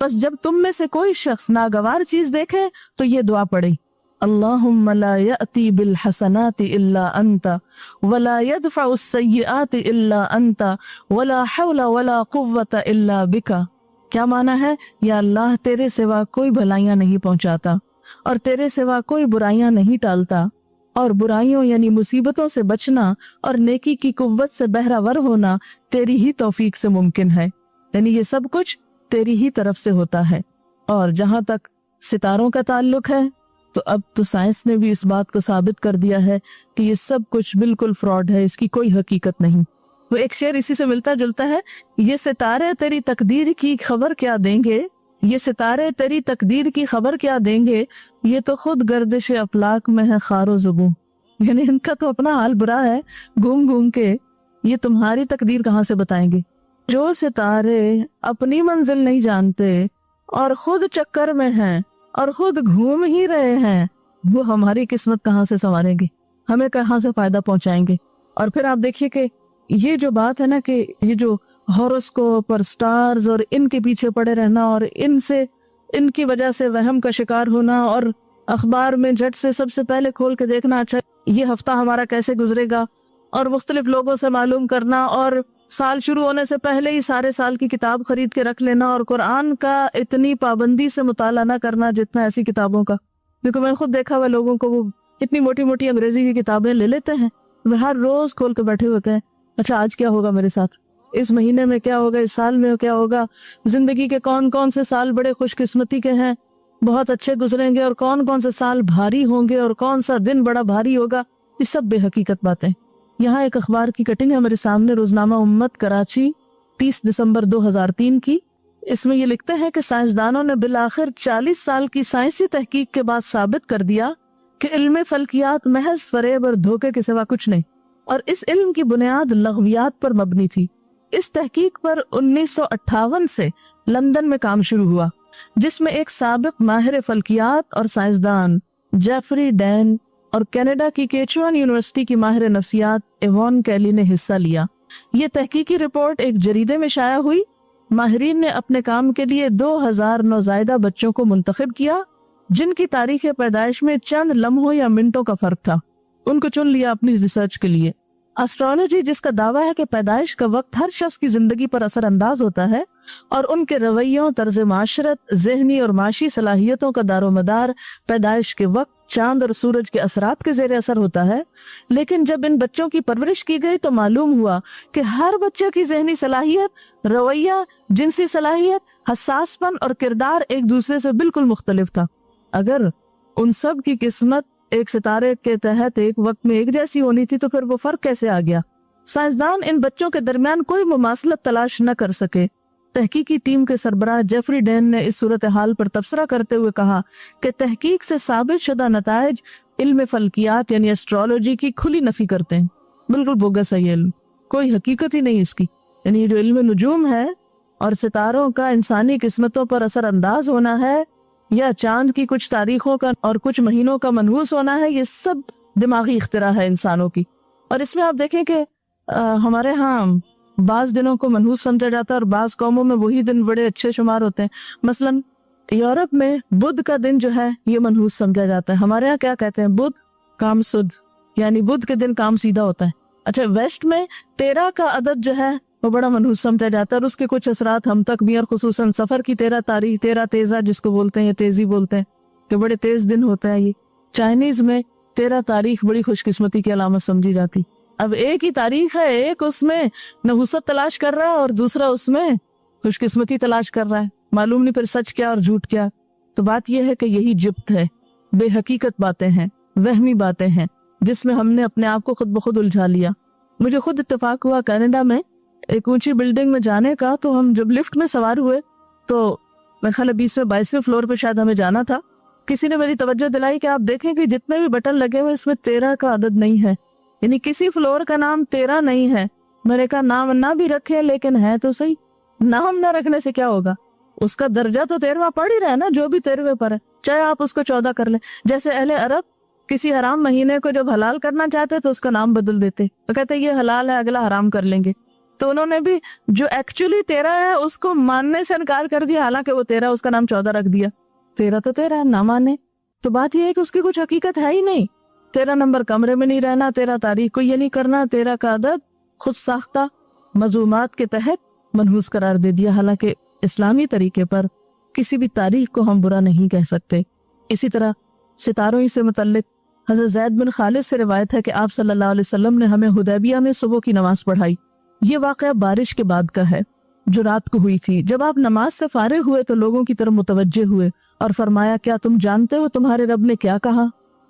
بس جب تم میں سے کوئی شخص ناگوار چیز دیکھے تو یہ دعا پڑے، اللہم لا یأتی بالحسنات الا انت ولا يدفع السیئات الا انت ولا حول ولا قوت الا بک۔ کیا معنی ہے؟ یا اللہ تیرے سوا کوئی بھلائیاں نہیں پہنچاتا اور تیرے سوا کوئی برائیاں نہیں ٹالتا، اور برائیوں یعنی مصیبتوں سے بچنا اور نیکی کی قوت سے بہرہ ہونا تیری ہی توفیق سے ممکن ہے، یعنی یہ سب کچھ تیری ہی طرف سے ہوتا ہے۔ اور جہاں تک ستاروں کا تعلق ہے تو اب تو سائنس نے بھی اس بات کو ثابت کر دیا ہے کہ یہ سب کچھ بالکل فراڈ ہے، اس کی کوئی حقیقت نہیں۔ وہ ایک شعر اسی سے ملتا جلتا ہے، یہ ستارے تیری تقدیر کی خبر کیا دیں گے، یہ ستارے تیری تقدیر کی خبر کیا دیں گے، یہ تو خود گردش افلاک میں ہے خار و زبوں، یعنی ان کا تو اپنا حال برا ہے، گھوم گھوم کے یہ تمہاری تقدیر کہاں سے بتائیں گے۔ جو ستارے اپنی منزل نہیں جانتے اور خود چکر میں ہیں اور خود گھوم ہی رہے ہیں، وہ ہماری قسمت کہاں سے سنواریں گے، ہمیں کہاں سے فائدہ پہنچائیں گے۔ اور پھر آپ دیکھیے کہ یہ جو بات ہے نا کہ یہ جو ہاروسکوپ اور سٹارز اور ان کے پیچھے پڑے رہنا اور ان کی وجہ سے وہم کا شکار ہونا اور اخبار میں جھٹ سے سب سے پہلے کھول کے دیکھنا اچھا یہ ہفتہ ہمارا کیسے گزرے گا، اور مختلف لوگوں سے معلوم کرنا، اور سال شروع ہونے سے پہلے ہی سارے سال کی کتاب خرید کے رکھ لینا، اور قرآن کا اتنی پابندی سے مطالعہ نہ کرنا جتنا ایسی کتابوں کا، کیونکہ میں خود دیکھا ہوا لوگوں کو وہ اتنی موٹی موٹی انگریزی کی کتابیں لے لیتے ہیں، وہ ہر روز کھول کے بیٹھے ہوتے ہیں، اچھا آج کیا ہوگا میرے ساتھ، اس مہینے میں کیا ہوگا، اس سال میں کیا ہوگا، زندگی کے کون کون سے سال بڑے خوش قسمتی کے ہیں، بہت اچھے گزریں گے، اور کون کون سے سال بھاری ہوں گے، اور کون سا دن بڑا بھاری ہوگا، یہ سب بے حقیقت باتیں۔ یہاں ایک اخبار کی کٹنگ ہے میرے سامنے، روزنامہ امت کراچی 30 دسمبر 2003 کی۔ اس میں یہ لکھتے ہیں کہ سائنسدانوں نے بالآخر 40 سال کی سائنسی تحقیق کے بعد ثابت کر دیا کہ علم فلکیات محض فریب اور دھوکے کے سوا کچھ نہیں، اور اس علم کی بنیاد لغویات پر مبنی تھی۔ اس تحقیق پر 1958 سے لندن میں کام شروع ہوا، جس میں ایک سابق ماہر فلکیات اور سائنسدان جیفری ڈین اور کینیڈا کی کیچوان یونیورسٹی کی ماہر نفسیات ایوان کیلی نے حصہ لیا۔ یہ تحقیقی رپورٹ ایک جریدے میں شائع ہوئی۔ ماہرین نے اپنے کام کے لیے 2000 نوزائیدہ بچوں کو منتخب کیا، جن کی تاریخ پیدائش میں چند لمحوں یا منٹوں کا فرق تھا۔ ان کو چن لیا اپنی ریسرچ کے لیے۔ اسٹرالوجی، جس کا دعویٰ ہے کہ پیدائش کا وقت ہر شخص کی زندگی پر اثر انداز ہوتا ہے اور ان کے رویوں، طرز معاشرت، ذہنی اور معاشی صلاحیتوں کا دار و مدار پیدائش کے وقت چاند اور سورج کے اثرات کے زیر اثر ہوتا ہے، لیکن جب ان بچوں کی پرورش کی گئی تو معلوم ہوا کہ ہر بچے کی ذہنی صلاحیت، رویہ، جنسی صلاحیت، حساس پن اور کردار ایک دوسرے سے بالکل مختلف تھا۔ اگر ان سب کی قسمت ایک ستارے کے تحت ایک وقت میں ایک جیسی ہونی تھی تو پھر وہ فرق کیسے آ گیا؟ سائنسدان ان بچوں کے درمیان کوئی مماثلت تلاش نہ کر سکے۔ تحقیقی ٹیم کے سربراہ جیفری ڈین نے اس صورتحال پر تبصرہ کرتے ہوئے کہا کہ تحقیق سے ثابت شدہ نتائج علم فلکیات یعنی ایسٹرولوجی کی کھلی نفی کرتے ہیں۔ بالکل بوگس ہے یہ علم، کوئی حقیقت ہی نہیں اس کی۔ یعنی یہ جو علم نجوم ہے اور ستاروں کا انسانی قسمتوں پر اثر انداز ہونا ہے، یا چاند کی کچھ تاریخوں کا اور کچھ مہینوں کا منحوس ہونا ہے، یہ سب دماغی اختراع ہے انسانوں کی۔ اور اس میں آپ دیکھیں کہ ہمارے ہاں بعض دنوں کو منحوس سمجھا جاتا ہے اور بعض قوموں میں وہی دن بڑے اچھے شمار ہوتے ہیں۔ مثلاً یورپ میں بدھ کا دن جو ہے یہ منحوس سمجھا جاتا ہے، ہمارے ہاں کیا کہتے ہیں، بدھ کام سدھ، یعنی بدھ کے دن کام سیدھا ہوتا ہے۔ اچھا ویسٹ میں 13 کا عدد جو ہے وہ بڑا منحوس سمجھا جاتا ہے، اور اس کے کچھ اثرات ہم تک بھی، اور خصوصاً سفر کی 13 تاریخ، 13 تیزہ جس کو بولتے ہیں یا تیزی بولتے ہیں، کہ بڑے تیز دن ہوتا ہے یہ۔ چائنیز میں 13 تاریخ بڑی خوش قسمتی کی علامت سمجھی جاتی۔ اب ایک ہی تاریخ ہے، ایک اس میں نحوست تلاش کر رہا ہے اور دوسرا اس میں خوش قسمتی تلاش کر رہا ہے، معلوم نہیں پھر سچ کیا اور جھوٹ کیا۔ تو بات یہ ہے کہ یہی جبت ہے، بے حقیقت باتیں ہیں، وہمی باتیں ہیں، جس میں ہم نے اپنے آپ کو خود بخود الجھا لیا۔ مجھے خود اتفاق ہوا کینیڈا میں ایک اونچی بلڈنگ میں جانے کا، تو ہم جب لفٹ میں سوار ہوئے تو میرے خیال 20 فلور پہ شاید ہمیں جانا تھا، کسی نے میری توجہ دلائی کہ آپ دیکھیں کہ جتنے بھی بٹن لگے ہوئے اس میں 13 کا عدد نہیں ہے، یعنی کسی فلور کا نام 13 نہیں ہے۔ میں نے کہا نام نہ بھی رکھے لیکن ہے تو صحیح، نام نہ رکھنے سے کیا ہوگا، اس کا درجہ تو 13واں پڑھ ہی رہا ہے نا، جو بھی 13ویں پر ہے، چاہے آپ اس کو 14 کر لیں۔ جیسے اہل عرب کسی حرام مہینے کو جب حلال کرنا چاہتے تو اس کا نام بدل دیتے، تو کہتے یہ حلال ہے اگلا حرام کر لیں گے۔ تو انہوں نے بھی جو ایکچولی 13 ہے اس کو ماننے سے انکار کر دیا، حالانکہ وہ 13 اس کا نام 14 رکھ دیا۔ 13 تو 13 نہ مانے، تو بات یہ ہے کہ اس کی کچھ حقیقت ہے ہی نہیں۔ 13 نمبر کمرے میں نہیں رہنا، 13 تاریخ کو یہ نہیں کرنا، 13 کا عدد خود ساختہ مذمومات کے تحت منحوس قرار دے دیا، حالانکہ اسلامی طریقے پر کسی بھی تاریخ کو ہم برا نہیں کہہ سکتے۔ اسی طرح ستاروں ہی سے متعلق حضرت زید بن خالد سے روایت ہے کہ آپ صلی اللہ علیہ وسلم نے ہمیں حدیبیہ میں صبح کی نماز پڑھائی۔ یہ واقعہ بارش کے بعد کا ہے جو رات کو ہوئی تھی۔ جب آپ نماز سے فارغ ہوئے تو لوگوں کی طرف متوجہ ہوئے اور فرمایا، کیا تم جانتے ہو تمہارے رب نے کیا کہا؟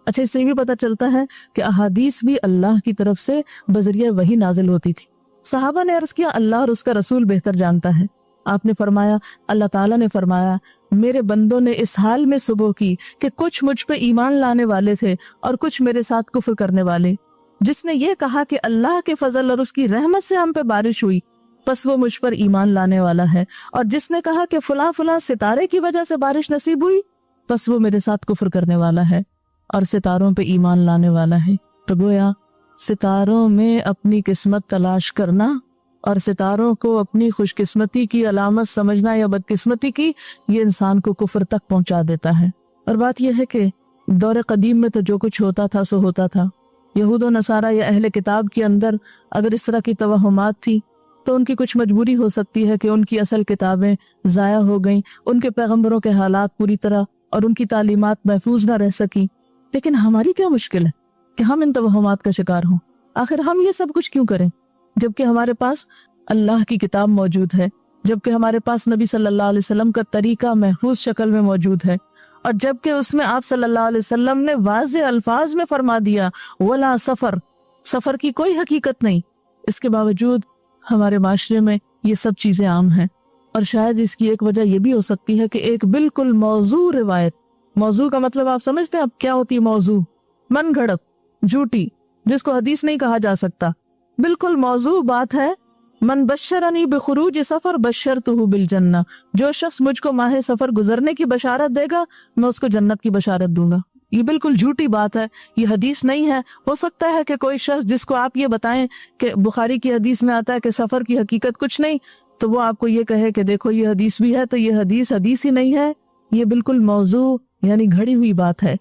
اچھا، اس سے بھی پتہ چلتا ہے کہ احادیث بھی اللہ کی طرف سے بذریعہ وحی نازل ہوتی تھی۔ صحابہ نے عرض کیا، اللہ اور اس کا رسول بہتر جانتا ہے۔ آپ نے فرمایا، اللہ تعالیٰ نے فرمایا، میرے بندوں نے اس حال میں صبح کی کہ کچھ مجھ پہ ایمان لانے والے تھے اور کچھ میرے ساتھ کفر کرنے والے۔ جس نے یہ کہا کہ اللہ کے فضل اور اس کی رحمت سے ہم پہ بارش ہوئی، پس وہ مجھ پر ایمان لانے والا ہے، اور جس نے کہا کہ فلاں فلاں ستارے کی وجہ سے بارش نصیب ہوئی، پس وہ میرے ساتھ کفر کرنے والا ہے اور ستاروں پہ ایمان لانے والا ہے۔ تو گویا ستاروں میں اپنی قسمت تلاش کرنا اور ستاروں کو اپنی خوش قسمتی کی علامت سمجھنا یا بدقسمتی کی، یہ انسان کو کفر تک پہنچا دیتا ہے۔ اور بات یہ ہے کہ دور قدیم میں تو جو کچھ ہوتا تھا سو ہوتا تھا۔ یہود و نصارہ یا اہل کتاب کے اندر اگر اس طرح کی توہمات تھی تو ان کی کچھ مجبوری ہو سکتی ہے کہ ان کی اصل کتابیں ضائع ہو گئیں، ان کے پیغمبروں کے حالات پوری طرح اور ان کی تعلیمات محفوظ نہ رہ سکیں۔ لیکن ہماری کیا مشکل ہے کہ ہم ان توہمات کا شکار ہوں؟ آخر ہم یہ سب کچھ کیوں کریں جبکہ ہمارے پاس اللہ کی کتاب موجود ہے، جبکہ ہمارے پاس نبی صلی اللہ علیہ وسلم کا طریقہ محفوظ شکل میں موجود ہے، اور جبکہ اس میں آپ صلی اللہ علیہ وسلم نے واضح الفاظ میں فرما دیا ولا سفر، سفر کی کوئی حقیقت نہیں۔ اس کے باوجود ہمارے معاشرے میں یہ سب چیزیں عام ہیں، اور شاید اس کی ایک وجہ یہ بھی ہو سکتی ہے کہ ایک بالکل موضوع روایت، موضوع کا مطلب آپ سمجھتے ہیں اب کیا ہوتی ہے موضوع؟ من گھڑت، جھوٹی، جس کو حدیث نہیں کہا جا سکتا، بالکل موضوع بات ہے۔ من بشرنی بخروج سفر بشرتہ بالجنہ، جو شخص مجھ کو ماہ سفر گزرنے کی بشارت دے گا میں اس کو جنت کی بشارت دوں گا۔ یہ بالکل جھوٹی بات ہے، یہ حدیث نہیں ہے۔ ہو سکتا ہے کہ کوئی شخص جس کو آپ یہ بتائیں کہ بخاری کی حدیث میں آتا ہے کہ سفر کی حقیقت کچھ نہیں، تو وہ آپ کو یہ کہے کہ دیکھو یہ حدیث بھی ہے، تو یہ حدیث ہی نہیں ہے، یہ بالکل موضوع یعنی گھڑی ہوئی بات ہے۔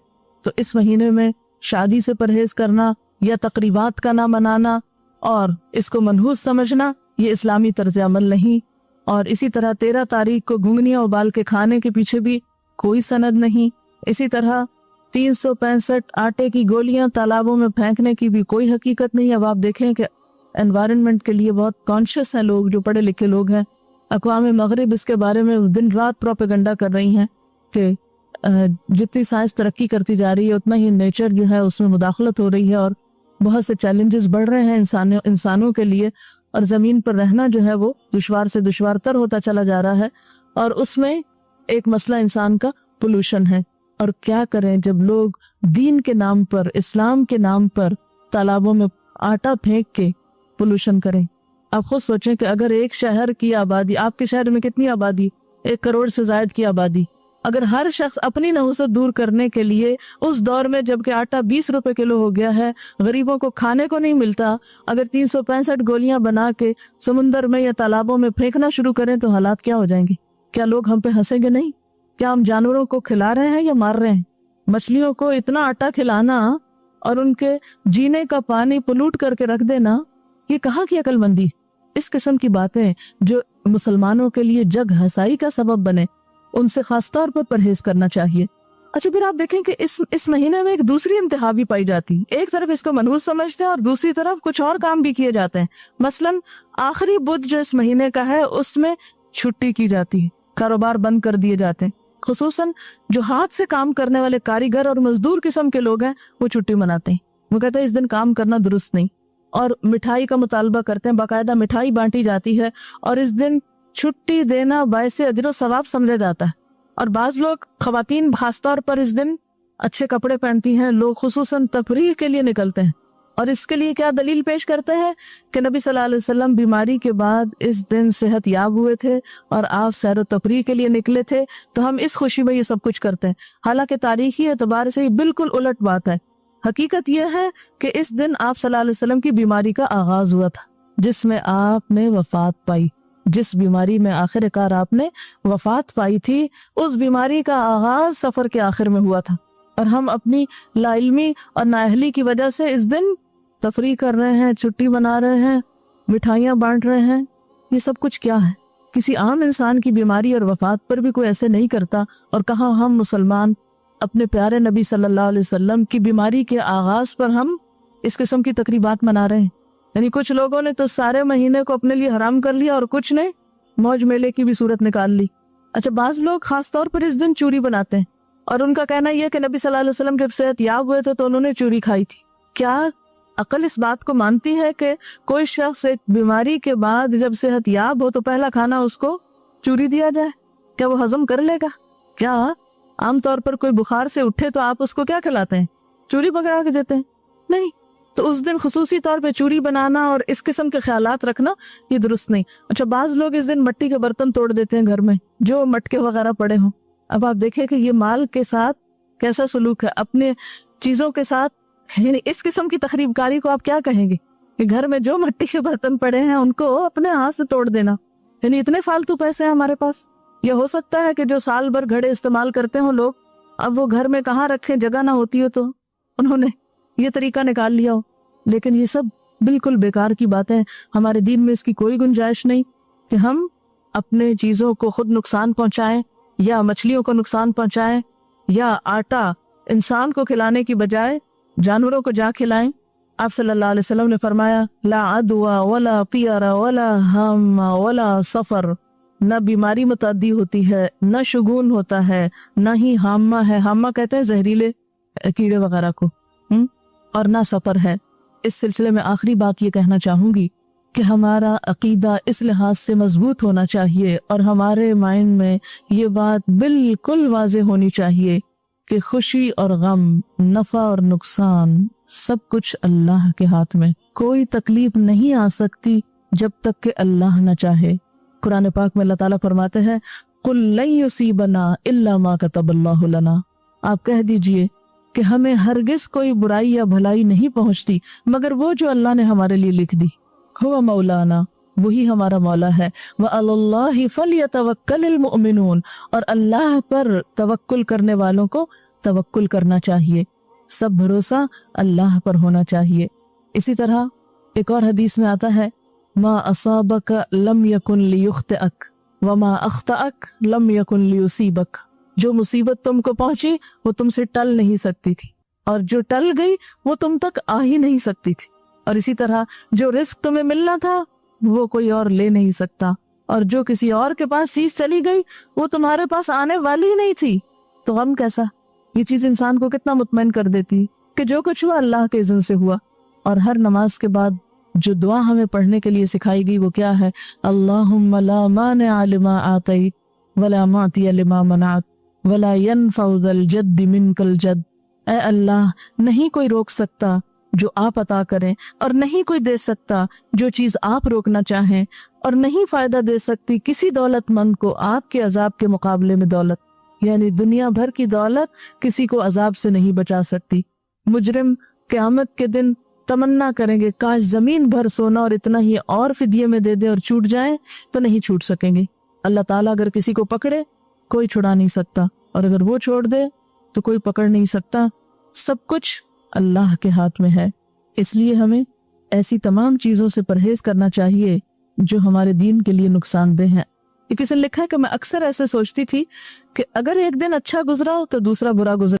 تو اس مہینے میں شادی سے پرہیز کرنا یا تقریبات کا نہ منانا اور اس کو منحوس سمجھنا، یہ اسلامی طرز عمل نہیں۔ اور اسی طرح 13 تاریخ کو گھنگنیاں ابال کے کھانے کے پیچھے بھی کوئی سند نہیں۔ اسی طرح 365 آٹے کی گولیاں تالابوں میں پھینکنے کی بھی کوئی حقیقت نہیں۔ اب آپ دیکھیں کہ انوائرنمنٹ کے لیے بہت کانشیس ہیں لوگ، جو پڑھے لکھے لوگ ہیں۔ اقوام مغرب اس کے بارے میں دن رات پروپیگنڈا کر رہی ہیں کہ جتنی سائنس ترقی کرتی جا رہی ہے اتنا ہی نیچر جو ہے اس میں مداخلت ہو رہی ہے، اور بہت سے چیلنجز بڑھ رہے ہیں انسانوں کے لیے، اور زمین پر رہنا جو ہے وہ دشوار سے دشوار تر ہوتا چلا جا رہا ہے۔ اور اس میں ایک مسئلہ انسان کا پولوشن ہے۔ اور کیا کریں جب لوگ دین کے نام پر، اسلام کے نام پر تالابوں میں آٹا پھینک کے پولوشن کریں۔ آپ خود سوچیں کہ اگر ایک شہر کی آبادی، آپ کے شہر میں کتنی آبادی، 1 کروڑ سے زائد کی آبادی، اگر ہر شخص اپنی نحوست دور کرنے کے لیے اس دور میں جبکہ آٹا 20 روپے کلو ہو گیا ہے، غریبوں کو کھانے کو نہیں ملتا، اگر 365 گولیاں بنا کے سمندر میں یا تالابوں میں پھینکنا شروع کریں تو حالات کیا ہو جائیں گے؟ کیا لوگ ہم پہ ہنسیں گے نہیں؟ کیا ہم جانوروں کو کھلا رہے ہیں یا مار رہے ہیں؟ مچھلیوں کو اتنا آٹا کھلانا اور ان کے جینے کا پانی پلوٹ کر کے رکھ دینا، یہ کہاں کی عقل مندی؟ اس قسم کی باتیں جو مسلمانوں کے لیے جگ ہنسائی کا سبب بنے، ان سے خاص طور پر پرہیز کرنا چاہیے۔ اچھا، پھر آپ دیکھیں کہ اس مہینے میں ایک دوسری انتہا بھی پائی جاتی، ایک طرف اس کو منحوس سمجھتے ہیں اور دوسری طرف کچھ اور کام بھی کیے جاتے ہیں۔ مثلاً آخری بدھ جو اس مہینے کا ہے اس میں چھٹی کی جاتی ہے، کاروبار بند کر دیے جاتے ہیں، خصوصاً جو ہاتھ سے کام کرنے والے کاریگر اور مزدور قسم کے لوگ ہیں وہ چھٹی مناتے ہیں۔ وہ کہتے ہیں اس دن کام کرنا درست نہیں، اور مٹھائی کا مطالبہ کرتے ہیں، باقاعدہ مٹھائی بانٹی جاتی ہے، اور اس دن چھٹی دینا باعث اجر و ثواب سمجھا جاتا ہے۔ اور بعض لوگ، خواتین خاص طور پر، اس دن اچھے کپڑے پہنتی ہیں، لوگ خصوصاً تفریح کے لیے نکلتے ہیں، اور اس کے لیے کیا دلیل پیش کرتے ہیں کہ نبی صلی اللہ علیہ وسلم بیماری کے بعد اس دن صحت یاب ہوئے تھے اور آپ سیر و تفریح کے لیے نکلے تھے، تو ہم اس خوشی میں یہ سب کچھ کرتے ہیں۔ حالانکہ تاریخی اعتبار سے یہ بالکل الٹ بات ہے۔ حقیقت یہ ہے کہ اس دن آپ صلی اللہ علیہ وسلم کی بیماری کا آغاز ہوا تھا، جس میں آپ نے وفات پائی، جس بیماری میں آخر کار آپ نے وفات پائی تھی، اس بیماری کا آغاز سفر کے آخر میں ہوا تھا، اور ہم اپنی لا علمی اور نااہلی کی وجہ سے اس دن تفریح کر رہے ہیں، چھٹی منا رہے ہیں، مٹھائیاں بانٹ رہے ہیں۔ یہ سب کچھ کیا ہے؟ کسی عام انسان کی بیماری اور وفات پر بھی کوئی ایسے نہیں کرتا، اور کہاں ہم مسلمان اپنے پیارے نبی صلی اللہ علیہ وسلم کی بیماری کے آغاز پر ہم اس قسم کی تقریبات منا رہے ہیں۔ یعنی کچھ لوگوں نے تو سارے مہینے کو اپنے لیے حرام کر لیا، اور کچھ نے موج میلے کی بھی صورت نکال لی۔ اچھا، بعض لوگ خاص طور پر اس دن چوری بناتے ہیں، اور ان کا کہنا یہ کہ نبی صلی اللہ علیہ وسلم جب صحت یاب ہوئے تھے تو انہوں نے چوری کھائی تھی۔ کیا عقل اس بات کو مانتی ہے کہ کوئی شخص ایک بیماری کے بعد جب صحت یاب ہو تو پہلا کھانا اس کو چوری دیا جائے؟ کیا وہ ہضم کر لے گا؟ کیا عام طور پر کوئی بخار سے اٹھے تو آپ اس کو کیا کھلاتے ہیں؟ چوری پکا کے دیتے ہیں؟ نہیں۔ تو اس دن خصوصی طور پہ چوری بنانا اور اس قسم کے خیالات رکھنا یہ درست نہیں۔ اچھا، بعض لوگ اس دن مٹی کے برتن توڑ دیتے ہیں گھر میں، جو مٹکے وغیرہ پڑے ہوں۔ اب آپ دیکھیں کہ یہ مال کے ساتھ کیسا سلوک ہے، اپنے چیزوں کے ساتھ۔ یعنی اس قسم کی تخریب کاری کو آپ کیا کہیں گے کہ گھر میں جو مٹی کے برتن پڑے ہیں ان کو اپنے ہاتھ سے توڑ دینا؟ یعنی اتنے فالتو پیسے ہیں ہمارے پاس۔ یہ ہو سکتا ہے کہ جو سال بھر گھڑے استعمال کرتے ہوں لوگ، اب وہ گھر میں کہاں رکھیں، جگہ نہ ہوتی ہو تو انہوں نے یہ طریقہ نکال لیا ہو۔ لیکن یہ سب بالکل بیکار کی باتیں، ہمارے دین میں اس کی کوئی گنجائش نہیں کہ ہم اپنے چیزوں کو خود نقصان پہنچائیں، یا مچھلیوں کو نقصان پہنچائیں، یا آٹا انسان کو کھلانے کی بجائے جانوروں کو جا کھلائیں۔ آپ صلی اللہ علیہ وسلم نے فرمایا، لا عدوى ولا طیر ولا ہم ولا سفر، نہ بیماری متعدی ہوتی ہے، نہ شگون ہوتا ہے، نہ ہی ہامہ ہے، ہامہ کہتے ہیں زہریلے کیڑے وغیرہ کو، اور نہ سفر ہے۔ اس سلسلے میں آخری بات یہ کہنا چاہوں گی کہ ہمارا عقیدہ اس لحاظ سے مضبوط ہونا چاہیے، اور ہمارے مائنڈ میں یہ بات بالکل واضح ہونی چاہیے کہ خوشی اور غم، نفع اور نقصان، سب کچھ اللہ کے ہاتھ میں۔ کوئی تکلیف نہیں آ سکتی جب تک کہ اللہ نہ چاہے۔ قرآن پاک میں اللہ تعالیٰ فرماتے ہیں، قُلْ لَن يُصِيبَنَا إِلَّا مَا كَتَبَ اللَّهُ لَنَا، آپ کہہ دیجئے کہ ہمیں ہرگز کوئی برائی یا بھلائی نہیں پہنچتی مگر وہ جو اللہ نے ہمارے لیے لکھ دی۔ هو مولانا، وہی ہمارا مولا ہے۔ وَعَلَى اللَّهِ فَلْيَتَوَكَّلِ الْمُؤْمِنُونَ، اور اللہ پر توکل کرنے والوں کو توکل کرنا چاہیے، سب بھروسہ اللہ پر ہونا چاہیے۔ اسی طرح ایک اور حدیث میں آتا ہے، ما اصابک لم یکن لیخطئک وما اخطأک لم یکن لیصیبک، جو مصیبت تم کو پہنچی وہ تم سے ٹل نہیں سکتی تھی، اور جو ٹل گئی وہ تم تک آ ہی نہیں سکتی تھی۔ اور اسی طرح جو رزق تمہیں ملنا تھا وہ کوئی اور لے نہیں سکتا، اور جو کسی اور کے پاس چیز چلی گئی وہ تمہارے پاس آنے والی ہی نہیں تھی۔ تو غم کیسا؟ یہ چیز انسان کو کتنا مطمئن کر دیتی کہ جو کچھ ہوا اللہ کے اذن سے ہوا۔ اور ہر نماز کے بعد جو دعا ہمیں پڑھنے کے لیے سکھائی گئی وہ کیا ہے؟ اللہم لا مانع لما آتیت ولا معطی لما منعت ولا ينفع ذا الجد منک الجد، اے اللہ نہیں کوئی روک سکتا جو آپ عطا کریں، اور نہیں کوئی دے سکتا جو چیز آپ روکنا چاہیں، اور نہیں فائدہ دے سکتی کسی دولت مند کو آپ کے عذاب کے مقابلے میں دولت۔ یعنی دنیا بھر کی دولت کسی کو عذاب سے نہیں بچا سکتی۔ مجرم قیامت کے دن تمنا کریں گے کاش زمین بھر سونا اور اتنا ہی اور فدیے میں دے دے اور چھوٹ جائیں، تو نہیں چھوٹ سکیں گے۔ اللہ تعالیٰ اگر کسی کو پکڑے کوئی چھڑا نہیں سکتا، اور اگر وہ چھوڑ دے تو کوئی پکڑ نہیں سکتا۔ سب کچھ اللہ کے ہاتھ میں ہے۔ اس لیے ہمیں ایسی تمام چیزوں سے پرہیز کرنا چاہیے جو ہمارے دین کے لیے نقصان دہ ہیں۔ کسی نے لکھا ہے کہ میں اکثر ایسے سوچتی تھی کہ اگر ایک دن اچھا گزرا تو دوسرا برا گزرا۔